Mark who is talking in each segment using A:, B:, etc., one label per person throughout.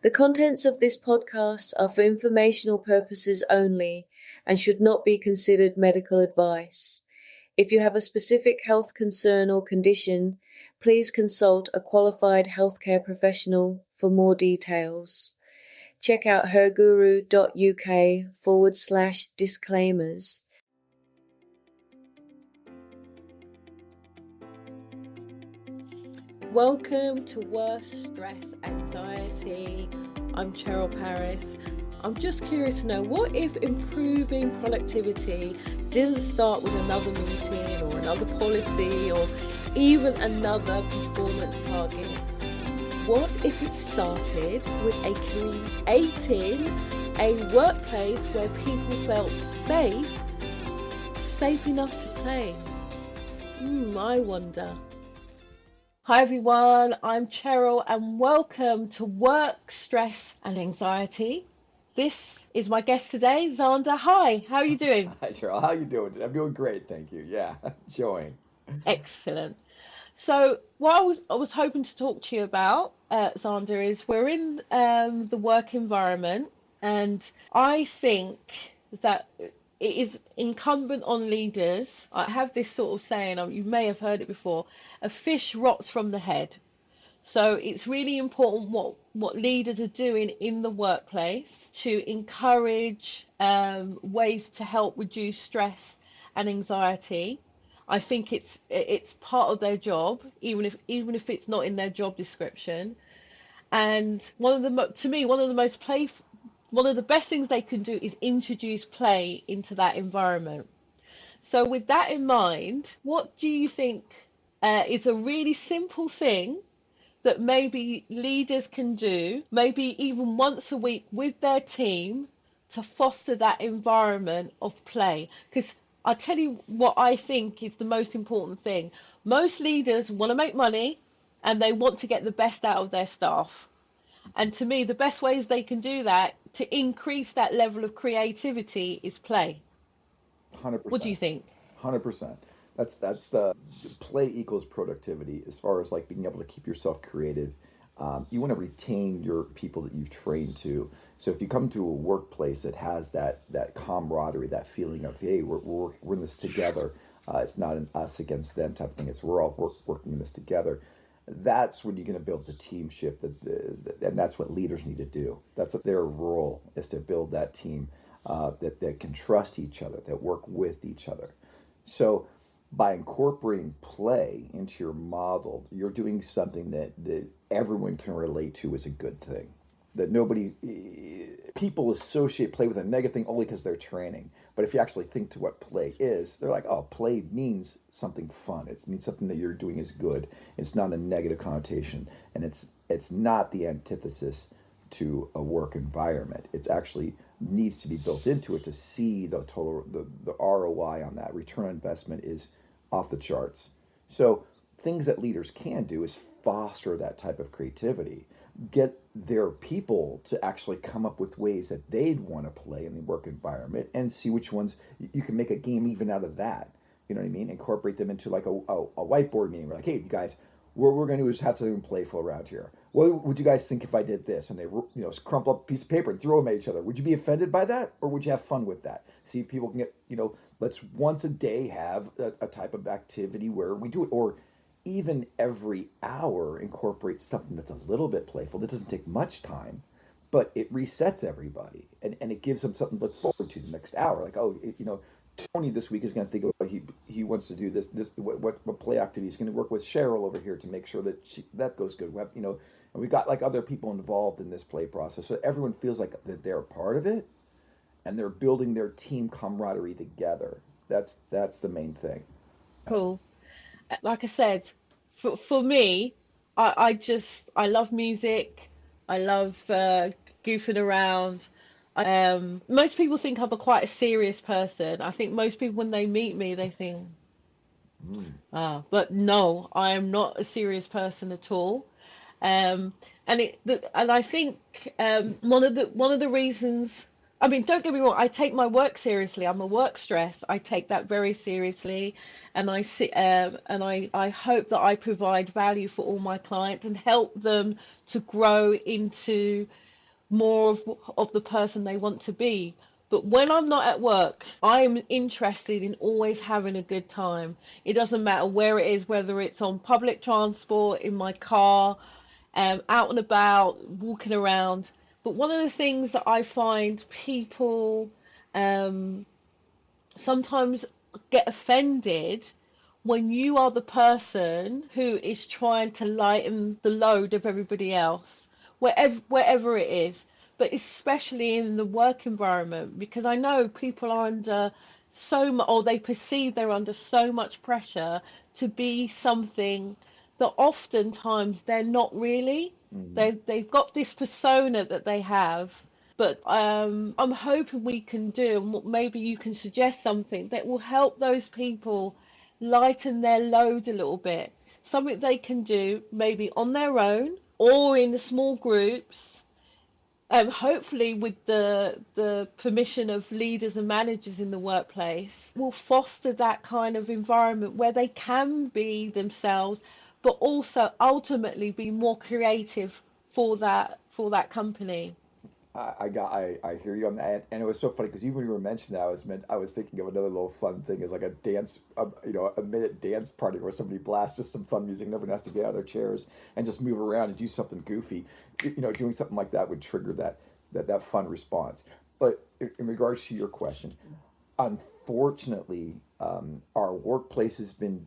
A: The contents of this podcast are for informational purposes only and should not be considered medical advice. If you have a specific health concern or condition, please consult a qualified healthcare professional for more details. Check out herguru.uk/disclaimers.
B: Welcome to Work, Stress, Anxiety. I'm Cheryl Paris. I'm just curious to know, what if improving productivity didn't start with another meeting or another policy or even another performance target? What if it started with creating a workplace where people felt safe enough to play? I wonder. Hi everyone, I'm Cheryl and welcome to Work, Stress and Anxiety. This is my guest today, Zander. Hi, how are you doing?
C: Hi, Cheryl. How are you doing? I'm doing great, thank you. Yeah, enjoying.
B: Excellent. So what I was hoping to talk to you about, Zander, is we're in the work environment, and I think that it is incumbent on leaders. I have this sort of saying, you may have heard it before, a fish rots from the head. So it's really important what leaders are doing in the workplace to encourage ways to help reduce stress and anxiety. I think it's part of their job, even if it's not in their job description. And one of the best things they can do is introduce play into that environment. So with that in mind, what do you think is a really simple thing that maybe leaders can do, maybe even once a week with their team, to foster that environment of play? Because I'll tell you what I think is the most important thing. Most leaders want to make money and they want to get the best out of their staff. And to me, the best ways they can do that to increase that level of creativity is play.
C: 100%.
B: What do you think?
C: 100%. That's the play equals productivity as far as like being able to keep yourself creative. You want to retain your people that you've trained to. So if you come to a workplace that has that camaraderie, that feeling of, hey, we're in this together. It's not an us against them type of thing. It's we're all working in this together. That's when you're going to build the teamship, and that's what leaders need to do. That's their role, is to build that team that can trust each other, that work with each other. So by incorporating play into your model, you're doing something that everyone can relate to as a good thing. That people associate play with a negative thing only because they're training. But if you actually think to what play is, they're like, oh, play means something fun. It means something that you're doing is good. It's not a negative connotation. And it's not the antithesis to a work environment. It's actually needs to be built into it to see the total, the ROI on that. Return on investment is off the charts. So things that leaders can do is foster that type of creativity. Get their people to actually come up with ways that they'd want to play in the work environment and see which ones you can make a game even out of that. You know what I mean? Incorporate them into like a whiteboard meeting. We're like, hey, you guys, what we're going to do is have something playful around here. What would you guys think if I did this? And they, crumple up a piece of paper and throw them at each other. Would you be offended by that, or would you have fun with that? See if people can get, let's once a day have a type of activity where we do it, or even every hour incorporate something that's a little bit playful, that doesn't take much time, but it resets everybody and it gives them something to look forward to the next hour. Like, Tony this week is going to think of what he wants to do, what play activity. He's going to work with Cheryl over here to make sure that that goes good. And we've got like other people involved in this play process, so everyone feels like that they're a part of it and they're building their team camaraderie together. That's the main thing.
B: Cool. Like I said, for me, I love music. I love goofing around. Most people think I'm quite a serious person. I think most people, when they meet me, they think, but no, I am not a serious person at all. And I think one of the reasons, I mean, don't get me wrong, I take my work seriously. I'm a work stress. I take that very seriously, and I hope that I provide value for all my clients and help them to grow into more of the person they want to be. But when I'm not at work, I'm interested in always having a good time. It doesn't matter where it is, whether it's on public transport, in my car, out and about, walking around. But one of the things that I find people sometimes get offended when you are the person who is trying to lighten the load of everybody else, wherever it is, but especially in the work environment, because I know people are under so much, or they perceive they're under so much pressure to be something that oftentimes they're not really. They've got this persona that they have, but I'm hoping we can do, and maybe you can suggest something that will help those people lighten their load a little bit. Something they can do maybe on their own or in the small groups, hopefully with the permission of leaders and managers in the workplace, will foster that kind of environment where they can be themselves, but also ultimately be more creative for that company.
C: I hear you on that, and it was so funny because even when you were mentioning that, I was thinking of another little fun thing is like a dance, a minute dance party where somebody blasts just some fun music, and everyone has to get out of their chairs and just move around and do something goofy. Doing something like that would trigger that fun response. But in regards to your question, unfortunately, our workplace has been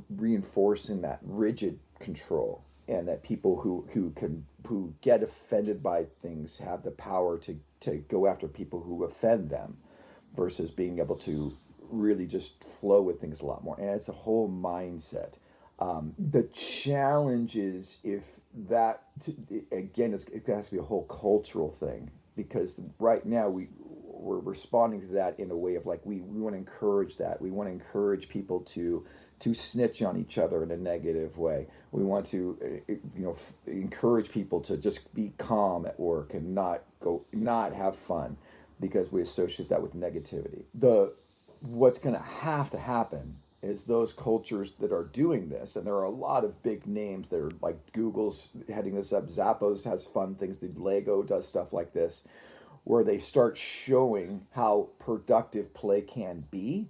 C: reinforcing that rigid control, and that people who get offended by things have the power to go after people who offend them, versus being able to really just flow with things a lot more. And it's a whole mindset. The challenge is if that again, it has to be a whole cultural thing, because right now we're responding to that in a way of like we want to encourage that. We want to encourage people to snitch on each other in a negative way. We want to encourage people to just be calm at work and not have fun, because we associate that with negativity. What's going to happen is those cultures that are doing this, and there are a lot of big names that are like Google's heading this up, Zappos has fun things, the Lego does stuff like this, where they start showing how productive play can be.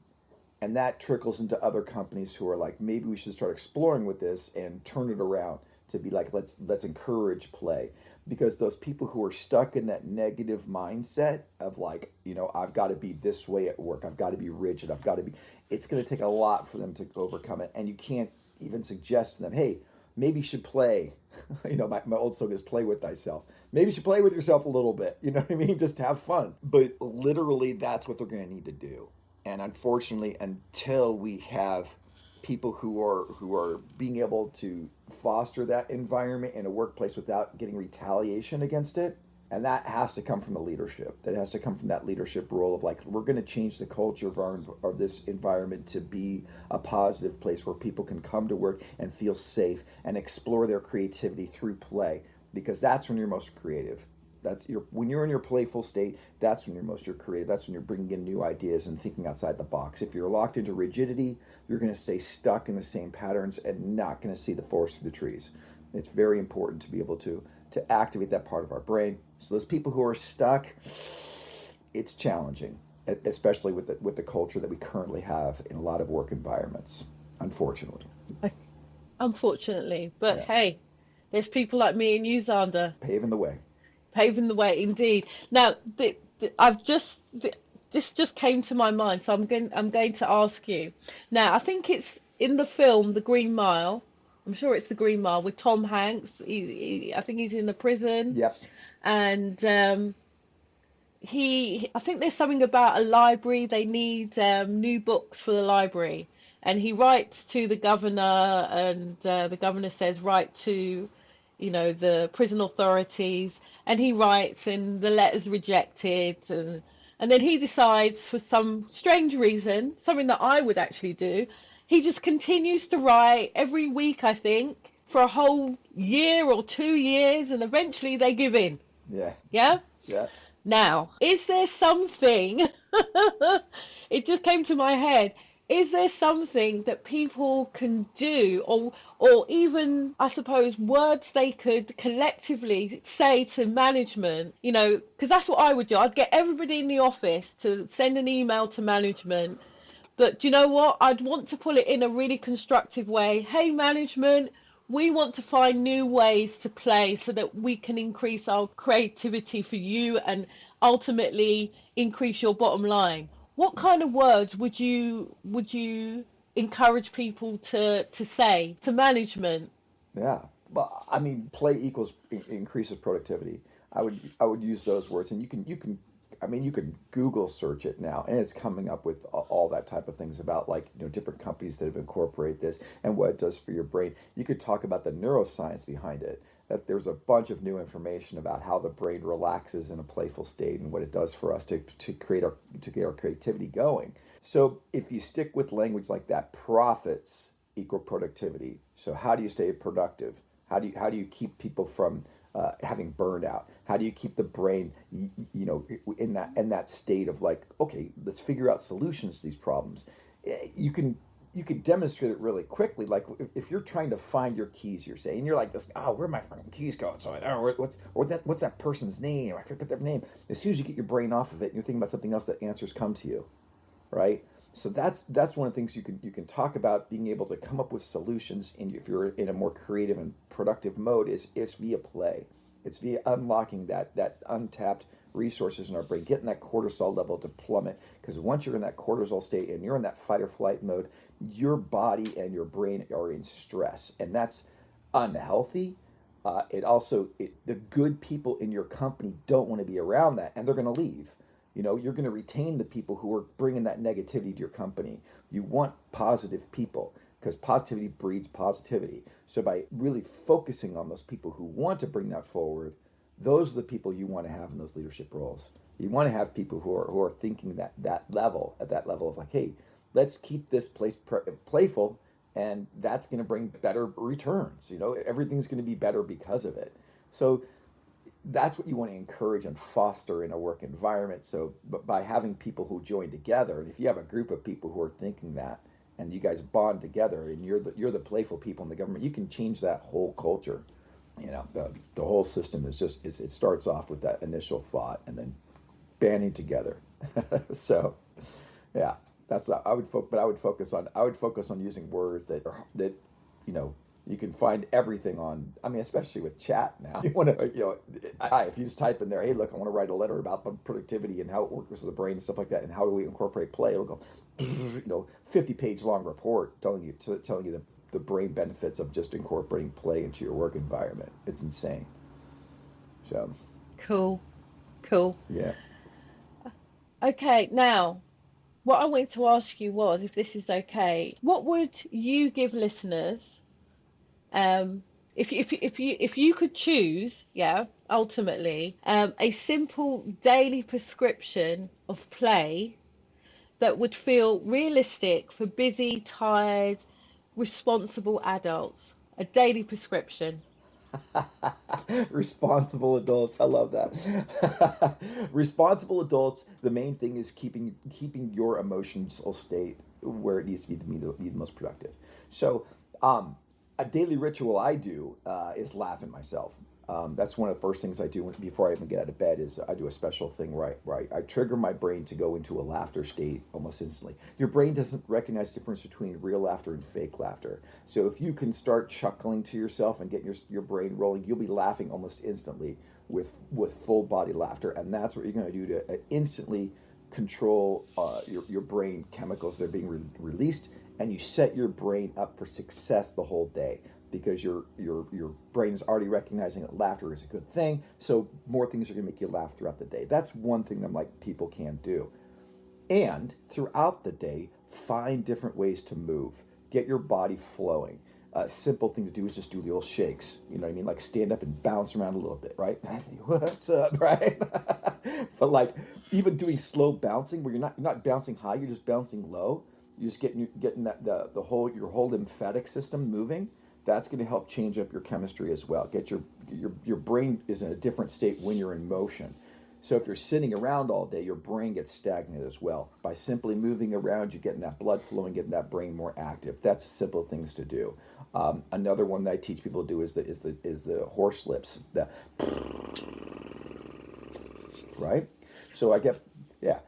C: And that trickles into other companies who are like, maybe we should start exploring with this and turn it around to be like, let's encourage play. Because those people who are stuck in that negative mindset of like, I've got to be this way at work, I've got to be rigid, it's going to take a lot for them to overcome it. And you can't even suggest to them, hey, maybe you should play. My old slogan is play with thyself. Maybe you should play with yourself a little bit. You know what I mean? Just have fun. But literally, that's what they're going to need to do. And unfortunately, until we have people who are being able to foster that environment in a workplace without getting retaliation against it, and that has to come from the leadership. That has to come from that leadership role of like, we're going to change the culture of this environment to be a positive place where people can come to work and feel safe and explore their creativity through play, because that's when you're most creative. When you're in your playful state, that's when you're creative. That's when you're bringing in new ideas and thinking outside the box. If you're locked into rigidity, you're going to stay stuck in the same patterns and not going to see the forest through the trees. It's very important to be able to activate that part of our brain. So those people who are stuck, it's challenging, especially with the culture that we currently have in a lot of work environments, unfortunately.
B: Unfortunately, but yeah. Hey, there's people like me and you, Zander,
C: paving the way,
B: indeed. Now, this just came to my mind, so I'm going to ask you. Now, I think it's in the film The Green Mile. I'm sure it's The Green Mile with Tom Hanks. I think he's in the prison.
C: Yep.
B: And I think there's something about a library. They need new books for the library, and he writes to the governor, and the governor says write to, the prison authorities. And he writes, and the letter's rejected, and then he decides, for some strange reason, something that I would actually do, he just continues to write every week, I think, for a whole year or 2 years, and eventually they give in.
C: Yeah.
B: Yeah?
C: Yeah.
B: Now, is there something, it just came to my head, is there something that people can do, or even, I suppose, words they could collectively say to management, you know, because that's what I would do. I'd get everybody in the office to send an email to management. But do you know what? I'd want to put it in a really constructive way. Hey, management, we want to find new ways to play so that we can increase our creativity for you and ultimately increase your bottom line. What kind of words would you encourage people to say to management?
C: Yeah. Well, I mean, play equals increases productivity. I would use those words, and you can, I mean, you can Google search it now, and it's coming up with all that type of things about, like, different companies that have incorporated this and what it does for your brain. You could talk about the neuroscience behind it. That there's a bunch of new information about how the brain relaxes in a playful state and what it does for us to get our creativity going. So if you stick with language like that, profits equal productivity. So how do you stay productive? How do you keep people from having burnout? How do you keep the brain, in that state of, like, okay, let's figure out solutions to these problems? You can demonstrate it really quickly. Like, if you're trying to find your keys, you're saying, you're like, just, where my fucking keys go? So, what's that person's name? I could get their name. As soon as you get your brain off of it, and you're thinking about something else, the answers come to you, right? So that's one of the things you can talk about, being able to come up with solutions. And if you're in a more creative and productive mode, is via play. It's via unlocking that untapped resources in our brain, getting that cortisol level to plummet. Because once you're in that cortisol state and you're in that fight or flight mode, your body and your brain are in stress, and that's unhealthy. The good people in your company don't want to be around that, and they're going to leave. You're going to retain the people who are bringing that negativity to your company. You want positive people, because positivity breeds positivity. So by really focusing on those people who want to bring that forward, those are the people you want to have in those leadership roles. You want to have people who are thinking at that level of, like, hey, let's keep this place playful, and that's going to bring better returns. Everything's going to be better because of it. So that's what you want to encourage and foster in a work environment. So, but by having people who join together, and if you have a group of people who are thinking that, and you guys bond together, and you're the playful people in the government, you can change that whole culture. The whole system it starts off with that initial thought, and then banding together. So, yeah, that's what I would focus on using words that you can find everything on. I mean, especially with chat now. You want to, if you just type in there, hey, look, I want to write a letter about productivity and how it works with the brain and stuff like that, and how do we incorporate play? It'll go, 50-page long report telling you the brain benefits of just incorporating play into your work environment. It's insane. So.
B: Cool.
C: Yeah.
B: Okay, now, what I wanted to ask you was, if this is okay, what would you give listeners, if you could choose, ultimately, a simple daily prescription of play that would feel realistic for busy, tired, responsible adults? A daily prescription.
C: Responsible adults, I love that. Responsible adults, the main thing is keeping your emotional state where it needs to be the most productive. So a daily ritual I do is laugh at myself. That's one of the first things I do before I even get out of bed. Is I do a special thing where I trigger my brain to go into a laughter state almost instantly. Your brain doesn't recognize the difference between real laughter and fake laughter. So if you can start chuckling to yourself and get your brain rolling, you'll be laughing almost instantly with full body laughter. And that's what you're going to do to instantly control your brain chemicals that are being released, and you set your brain up for success the whole day. Because your brain is already recognizing that laughter is a good thing, so more things are going to make you laugh throughout the day. That's one thing that, like, people can do. And throughout the day, find different ways to move. Get your body flowing. A simple thing to do is just do the old shakes. You know what I mean? Like, stand up and bounce around a little bit, right? What's up, right? But, like, even doing slow bouncing, where you're not bouncing high, you're just bouncing low. You're just getting your whole lymphatic system moving. That's going to help change up your chemistry as well. Get your brain is in a different state when you're in motion. So if you're sitting around all day, your brain gets stagnant as well. By simply moving around, you're getting that blood flowing, getting that brain more active. That's simple things to do. Another one that I teach people to do is the horse lips. Right. So I get, yeah.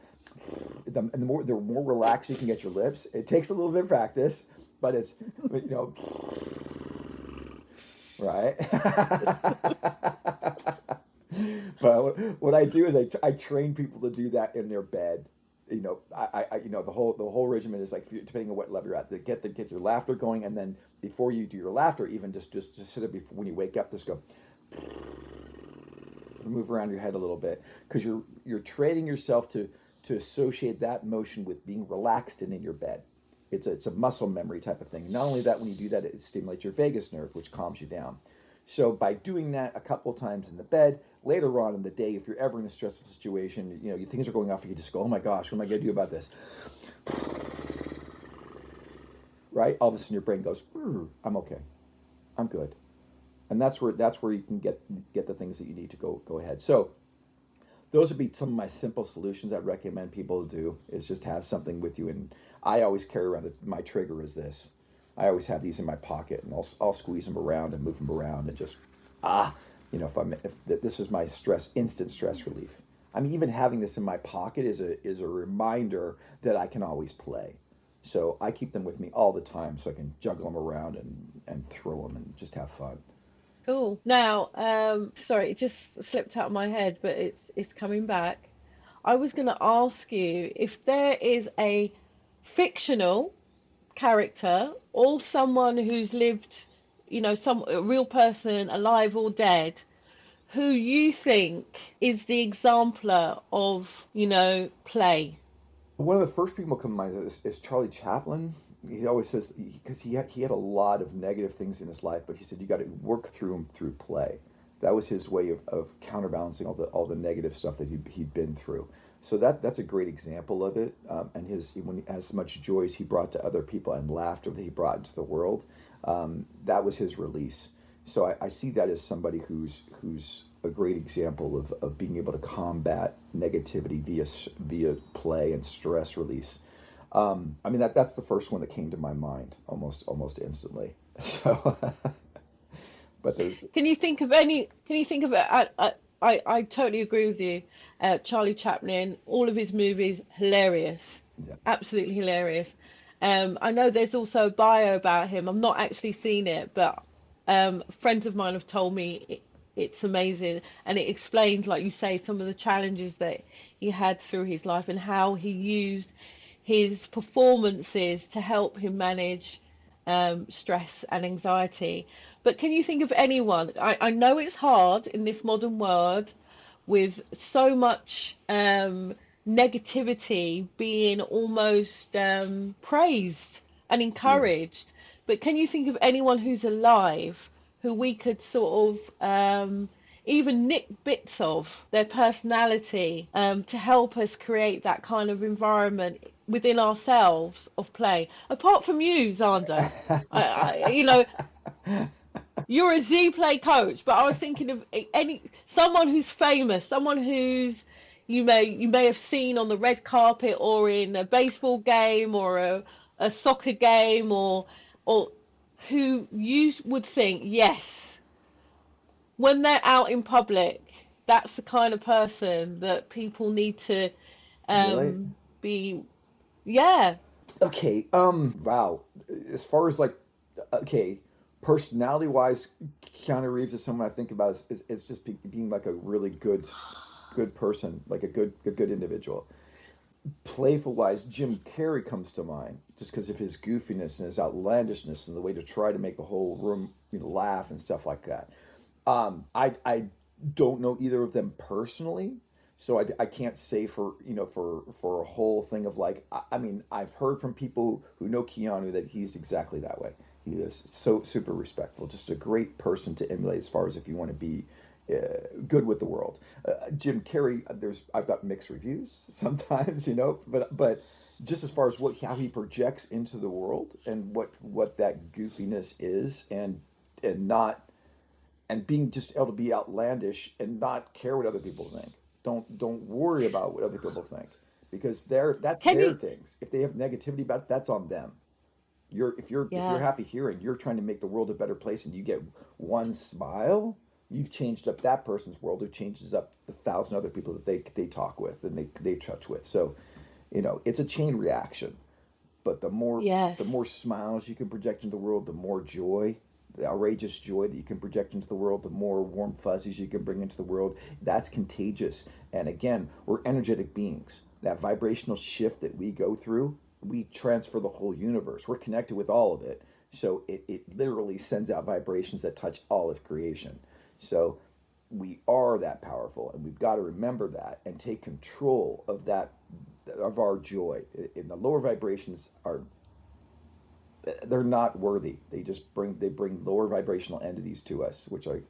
C: The more relaxed you can get your lips. It takes a little bit of practice, but it's, right. But what I do is I train people to do that in their bed. The whole regimen is like, depending on what level you're at, to get your laughter going, and then before you do your laughter, even just sit up before, when you wake up, just go move around your head a little bit, because you're training yourself to associate that motion with being relaxed and in your bed. It's a muscle memory type of thing. Not only that, when you do that, it stimulates your vagus nerve, which calms you down. So by doing that a couple of times in the bed, later on in the day, if you're ever in a stressful situation, things are going off, and you just go, oh my gosh, what am I going to do about this? Right? All of a sudden your brain goes, I'm okay. I'm good. And that's where you can get the things that you need to go ahead. So those would be some of my simple solutions I'd recommend people do, is just have something with you. And I always carry around my trigger is this. I always have these in my pocket, and I'll squeeze them around and move them around, and just if this is my instant stress relief. I mean, even having this in my pocket is a reminder that I can always play. So I keep them with me all the time, so I can juggle them around and throw them and just have fun.
B: Cool. Now, sorry, it just slipped out of my head, but it's coming back. I was going to ask you if there is a fictional character or someone who's lived, a real person, alive or dead, who you think is the exemplar of, play.
C: One of the first people come to mind is Charlie Chaplin. He always says, because he had a lot of negative things in his life, but he said you got to work through them through play. That was his way of counterbalancing all the negative stuff that he'd been through. So that's a great example of it. And when as much joy as he brought to other people and laughter that he brought into the world, that was his release. So I see that as somebody who's a great example of being able to combat negativity via play and stress release. That's the first one that came to my mind almost instantly. So, but there's.
B: Can you think of any? Can you think of it? I totally agree with you. Charlie Chaplin, all of his movies, hilarious,
C: Yeah.
B: Absolutely hilarious. I know there's also a bio about him. I've not actually seen it, but friends of mine have told me it's amazing, and it explains, like you say, some of the challenges that he had through his life and how he used his performances to help him manage stress and anxiety. But can you think of anyone? I know it's hard in this modern world with so much negativity being almost praised and encouraged. Yeah. But can you think of anyone who's alive who we could sort of even nick bits of their personality to help us create that kind of environment within ourselves of play? Apart from you, Zander, you're a Z play coach, but I was thinking of someone who's famous, someone who's you may have seen on the red carpet or in a baseball game or a soccer game, or who you would think, yes, when they're out in public, that's the kind of person that people need to
C: Really?
B: be. Yeah.
C: Okay. Wow. As far as personality wise, Keanu Reeves is someone I think about is just being like a really good person, like a good individual. Playful wise, Jim Carrey comes to mind, just because of his goofiness and his outlandishness and the way to try to make the whole room laugh and stuff like that. I don't know either of them personally, so I can't say for a whole thing of I've heard from people who know Keanu that he's exactly that way. He is so super respectful, just a great person to emulate as far as if you want to be good with the world. Jim Carrey, I've got mixed reviews sometimes, but just as far as how he projects into the world and what that goofiness is, and being just able to be outlandish and not care what other people think. Don't worry about what other people think, because that's
B: Can
C: their
B: you?
C: things. If they have negativity about it, that's on them. If you're
B: Yeah.
C: happy here and you're trying to make the world a better place, and you get one smile, you've changed up that person's world, who changes up the 1,000 other people that they talk with and they touch with. So, it's a chain reaction. But the more
B: Yes.
C: smiles you can project into the world, the more joy, the outrageous joy that you can project into the world, the more warm fuzzies you can bring into the world. That's contagious. And again, we're energetic beings. That vibrational shift that we go through, we transfer the whole universe. We're connected with all of it. So it literally sends out vibrations that touch all of creation. So we are that powerful, and we've got to remember that and take control of that, of our joy. And the lower vibrations they're not worthy. They bring lower vibrational entities to us, which I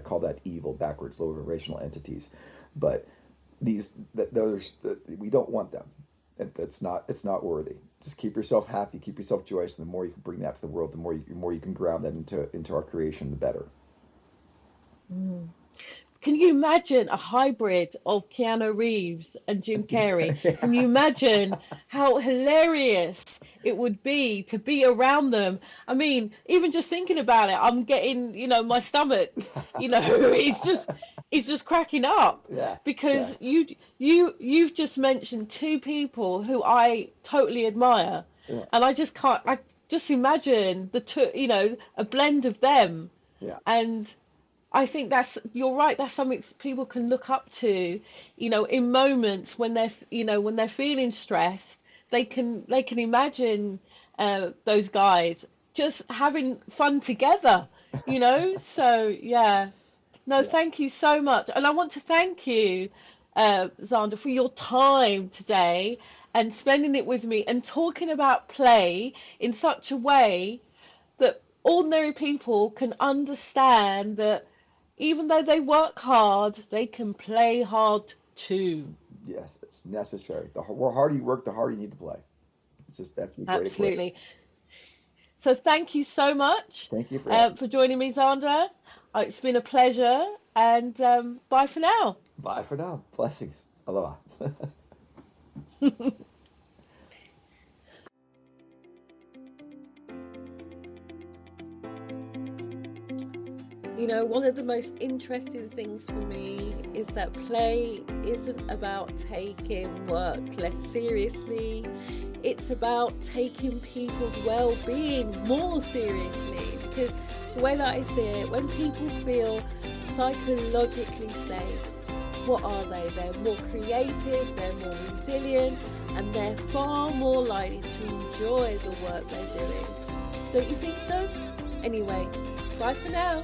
C: call that evil, backwards, lower vibrational entities. But we don't want them. It's not worthy. Just keep yourself happy, keep yourself joyous, and the more you can bring that to the world, the more you can ground that into our creation, the better.
B: Mm. Can you imagine a hybrid of Keanu Reeves and Jim Carrey? Can you imagine how hilarious it would be to be around them? I mean, even just thinking about it, I'm getting, my stomach, it's just cracking up,
C: Yeah, yeah,
B: because you've just mentioned two people who I totally admire,
C: yeah,
B: and I just imagine the two, a blend of them.
C: yeah.
B: And I think you're right. That's something people can look up to, in moments when they're feeling stressed. They can imagine those guys just having fun together, So yeah, no,
C: Yeah.
B: thank you so much, and I want to thank you, Zander, for your time today and spending it with me and talking about play in such a way that ordinary people can understand that even though they work hard, they can play hard too.
C: Yes, it's necessary. The harder you work, the harder you need to play. That's a great equation.
B: Absolutely. So thank you so much
C: Thank you for having me.
B: for joining me, Zander. It's been a pleasure, and bye for now.
C: Bye for now. Blessings. Aloha.
B: One of the most interesting things for me is that play isn't about taking work less seriously. It's about taking people's well-being more seriously, because the way that I see it, when people feel psychologically safe, what are they? They're more creative, they're more resilient, and they're far more likely to enjoy the work they're doing. Don't you think so? Anyway, bye for now.